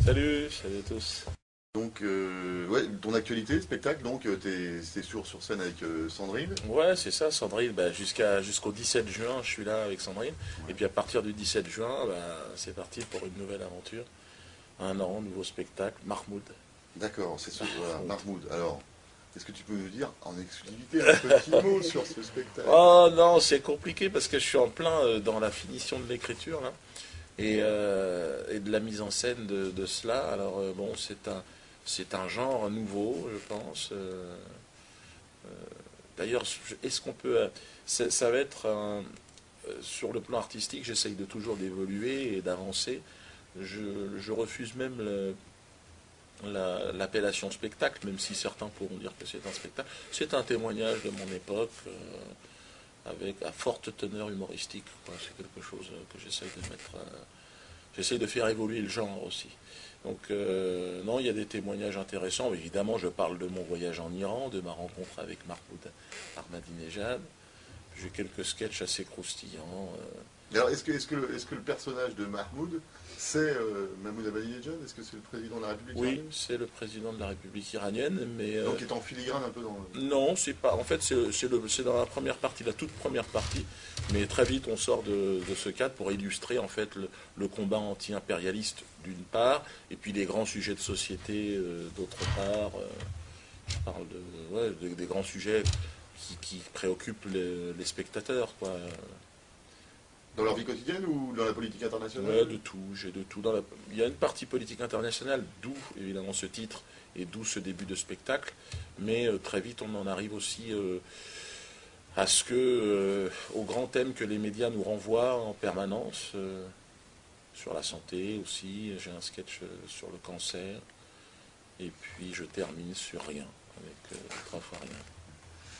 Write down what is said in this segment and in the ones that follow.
Salut, salut à tous. Donc, ouais, ton actualité, spectacle, donc, c'est sur scène avec Sandrine. Ouais, c'est ça, Sandrine. Bah, jusqu'au 17 juin, je suis là avec Sandrine. Et Ouais. puis à partir du 17 juin, bah, c'est parti pour une nouvelle aventure. Un an, nouveau spectacle, Mahmoud. D'accord, voilà, Mahmoud. Mahmoud. Alors, est-ce que tu peux nous dire en exclusivité un petit mot sur ce spectacle? Oh non, c'est compliqué parce que je suis en plein dans la finition de l'écriture là et de la mise en scène de cela. Alors bon, c'est un genre nouveau, je pense. D'ailleurs, est-ce qu'on peut, ça va être sur le plan artistique, j'essaye de toujours d'évoluer et d'avancer. Je refuse même l'appellation spectacle, même si certains pourront dire que c'est un spectacle. C'est un témoignage de mon époque, avec à forte teneur humoristique, quoi. C'est quelque chose que j'essaye de mettre. J'essaye de faire évoluer le genre aussi. Donc, non, il y a des témoignages intéressants. Évidemment, je parle de mon voyage en Iran, de ma rencontre avec Mahmoud Ahmadinejad. J'ai quelques sketchs assez croustillants. Alors, est-ce que le personnage de Mahmoud, c'est Mahmoud Ahmadinejad? Est-ce que c'est le président de la République Oui, iranienne? c'est le président de la République iranienne, mais Donc, il est en filigrane un peu dans le... non, c'est pas. En fait, c'est dans la première partie, la toute première partie, mais très vite on sort de ce cadre pour illustrer en fait le combat anti-impérialiste d'une part, et puis les grands sujets de société d'autre part. Je parle ouais, des grands sujets qui préoccupent les spectateurs, quoi. Dans leur vie quotidienne ou dans la politique Ouais, internationale? de tout, j'ai de tout. Il y a une partie politique internationale, d'où évidemment ce titre et d'où ce début de spectacle, mais très vite on en arrive aussi à ce que, aux grands thèmes que les médias nous renvoient en permanence, sur la santé aussi. J'ai un sketch sur le cancer, et puis je termine sur rien, avec trois fois rien.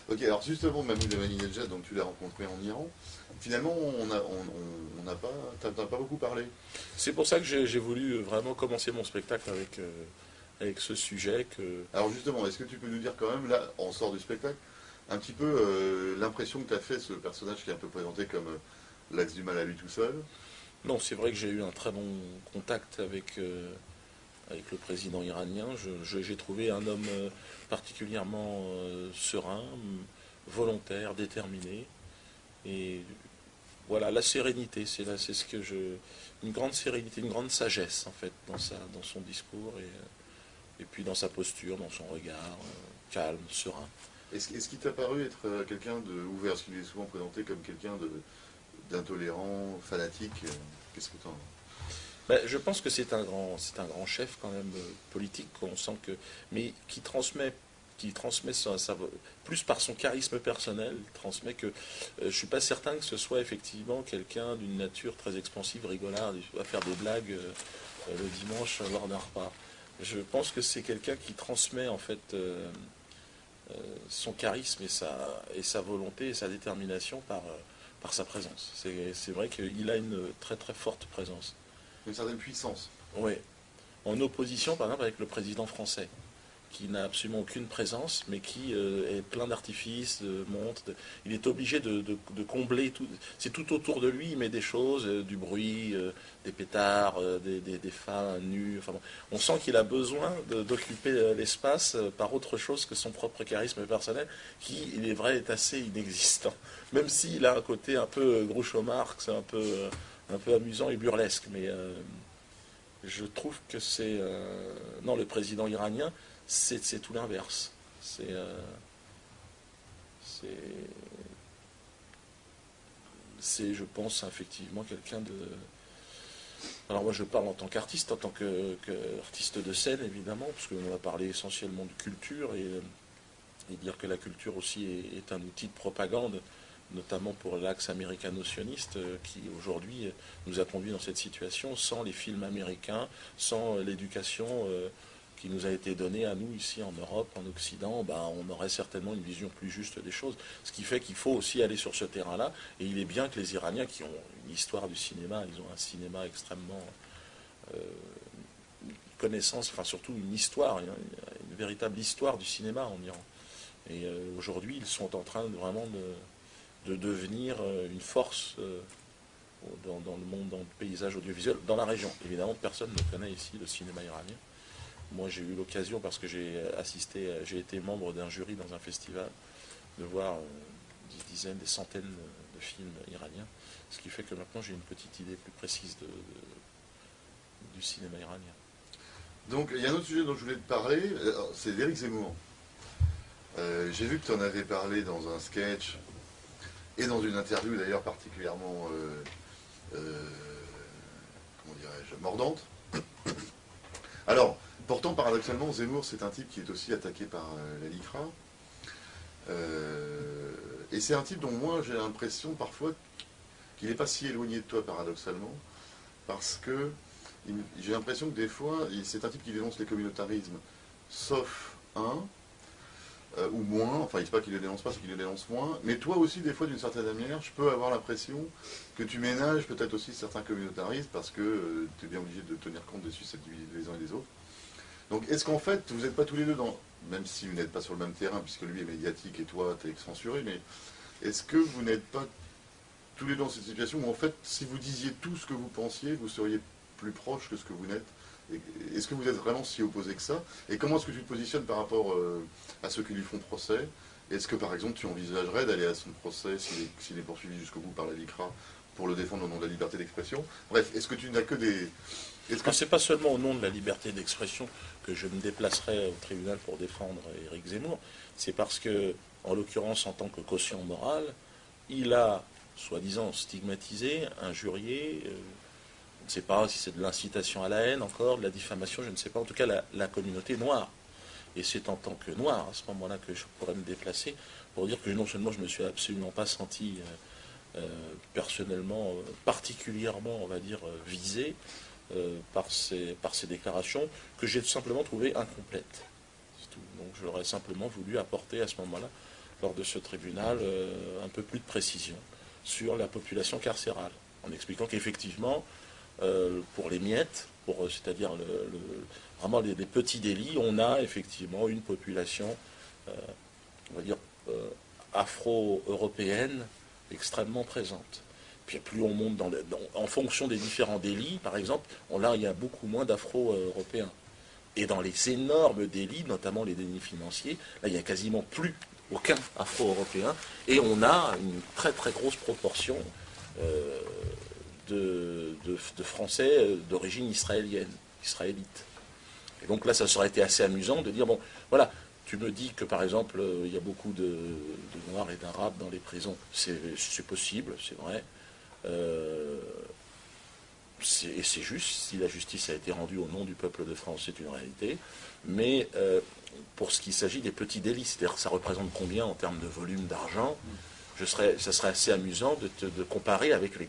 Ok, alors justement, Mahmoud Ahmadinejad, donc tu l'as rencontré en Iran. Finalement, on n'a pas, t'as pas beaucoup parlé. C'est pour ça que j'ai voulu vraiment commencer mon spectacle avec ce sujet que Alors justement, est-ce que tu peux nous dire quand même, là, on sort du spectacle, un petit peu l'impression que tu as fait ce personnage qui est un peu présenté comme l'axe du mal à lui tout seul? non, c'est vrai que j'ai eu un très bon contact avec le président iranien. J'ai trouvé un homme particulièrement serein, volontaire, déterminé. Et voilà, la sérénité, c'est ce que une grande sérénité, une grande sagesse en fait dans son discours et puis dans sa posture, dans son regard, calme, serein. Est-ce qu'il t'a paru être quelqu'un de ouvert? Parce qu'il est souvent présenté comme quelqu'un d'intolérant, fanatique. Qu'est-ce que t'en... Ben, je pense que c'est un grand chef quand même politique, qu'on sent que, mais qui transmet plus par son charisme personnel, transmet que je suis pas certain que ce soit effectivement quelqu'un d'une nature très expansive, rigolarde, à faire des blagues le dimanche lors d'un repas. Je pense que c'est quelqu'un qui transmet en fait son charisme et sa volonté et sa détermination par sa présence. C'est vrai qu'il a une très très forte présence. Une certaine puissance. Oui. En opposition, par exemple, avec le président français, qui n'a absolument aucune présence, mais qui est plein d'artifices, de montres. Il est obligé de combler tout. C'est tout autour de lui, il met des choses, du bruit, des pétards, des femmes nues. Enfin, bon. On sent qu'il a besoin d'occuper l'espace par autre chose que son propre charisme personnel, qui, il est vrai, est assez inexistant. Même s'il a un côté un peu Groucho Marx, un peu amusant et burlesque. Mais je trouve que c'est... non, le président iranien, c'est tout l'inverse. C'est, je pense, effectivement quelqu'un de... Alors moi je parle en tant qu'artiste, en tant qu'artiste de scène évidemment, parce qu'on va parler essentiellement de culture et dire que la culture aussi est un outil de propagande, notamment pour l'axe américano-sioniste qui aujourd'hui nous a conduit dans cette situation. Sans les films américains, sans l'éducation qui nous a été donnée à nous ici en Europe, en Occident, ben, on aurait certainement une vision plus juste des choses. Ce qui fait qu'il faut aussi aller sur ce terrain-là. Et il est bien que les Iraniens, qui ont une histoire du cinéma, ils ont un cinéma extrêmement euh, connaissance, enfin surtout une histoire, une véritable histoire du cinéma en Iran. Et aujourd'hui, ils sont en train vraiment de devenir une force dans le monde, dans le paysage audiovisuel, dans la région. Évidemment, personne ne connaît ici le cinéma iranien. Moi, j'ai eu l'occasion, parce que j'ai été membre d'un jury dans un festival, de voir des dizaines, des centaines de films iraniens, ce qui fait que maintenant j'ai une petite idée plus précise du cinéma iranien. Donc, il y a un autre sujet dont je voulais te parler, c'est d'Éric Zemmour. J'ai vu que tu en avais parlé dans un sketch, et dans une interview d'ailleurs particulièrement, comment dirais-je, mordante. Alors, pourtant, paradoxalement, Zemmour, c'est un type qui est aussi attaqué par la LICRA. Et c'est un type dont moi, j'ai l'impression parfois qu'il n'est pas si éloigné de toi, paradoxalement, parce que j'ai l'impression que des fois, c'est un type qui dénonce les communautarismes, sauf un, ou moins, enfin, il ne dit pas qu'il ne le dénonce pas, c'est qu'il le dénonce moins, mais toi aussi, des fois, d'une certaine manière, je peux avoir l'impression que tu ménages peut-être aussi certains communautarismes, parce que tu es bien obligé de tenir compte des susceptibilités des uns et des autres. Donc, est-ce qu'en fait, vous n'êtes pas tous les deux dans, même si vous n'êtes pas sur le même terrain, puisque lui est médiatique et toi, tu es censuré, mais est-ce que vous n'êtes pas tous les deux dans cette situation où, en fait, si vous disiez tout ce que vous pensiez, vous seriez plus proche que ce que vous n'êtes? Est-ce que vous êtes vraiment si opposé que ça? Et comment est-ce que tu te positionnes par rapport à ceux qui lui font procès? Est-ce que, par exemple, tu envisagerais d'aller à son procès s'il est poursuivi jusqu'au bout par la LICRA pour le défendre au nom de la liberté d'expression? Bref, est-ce que tu n'as que des... C'est pas seulement au nom de la liberté d'expression que je me déplacerai au tribunal pour défendre Éric Zemmour, c'est parce que, en l'occurrence, en tant que quotient moral, il a, soi-disant, stigmatisé, injurié, je ne sais pas si c'est de l'incitation à la haine encore, de la diffamation, je ne sais pas, en tout cas la communauté noire. Et c'est en tant que noir, à ce moment-là, que je pourrais me déplacer pour dire que non seulement je ne me suis absolument pas senti personnellement, particulièrement, on va dire, visé par ces déclarations, que j'ai tout simplement trouvées incomplètes. C'est tout. Donc j'aurais simplement voulu apporter à ce moment-là, lors de ce tribunal, un peu plus de précision sur la population carcérale, en expliquant qu'effectivement, pour les miettes, c'est-à-dire vraiment les petits délits, on a effectivement une population, on va dire, afro-européenne extrêmement présente. Puis plus on monte en fonction des différents délits, par exemple, il y a beaucoup moins d'afro-européens. Et dans les énormes délits, notamment les délits financiers, là, il n'y a quasiment plus aucun afro-européen. Et on a une très très grosse proportion de Français d'origine israélite. Et donc là, ça serait été assez amusant de dire, bon, voilà, tu me dis que par exemple, il y a beaucoup de Noirs et d'Arabes dans les prisons. C'est possible, c'est vrai. Et c'est juste, si la justice a été rendue au nom du peuple de France, c'est une réalité. Mais pour ce qui s'agit des petits délits, c'est-à-dire ça représente combien en termes de volume d'argent, ça serait assez amusant de comparer avec les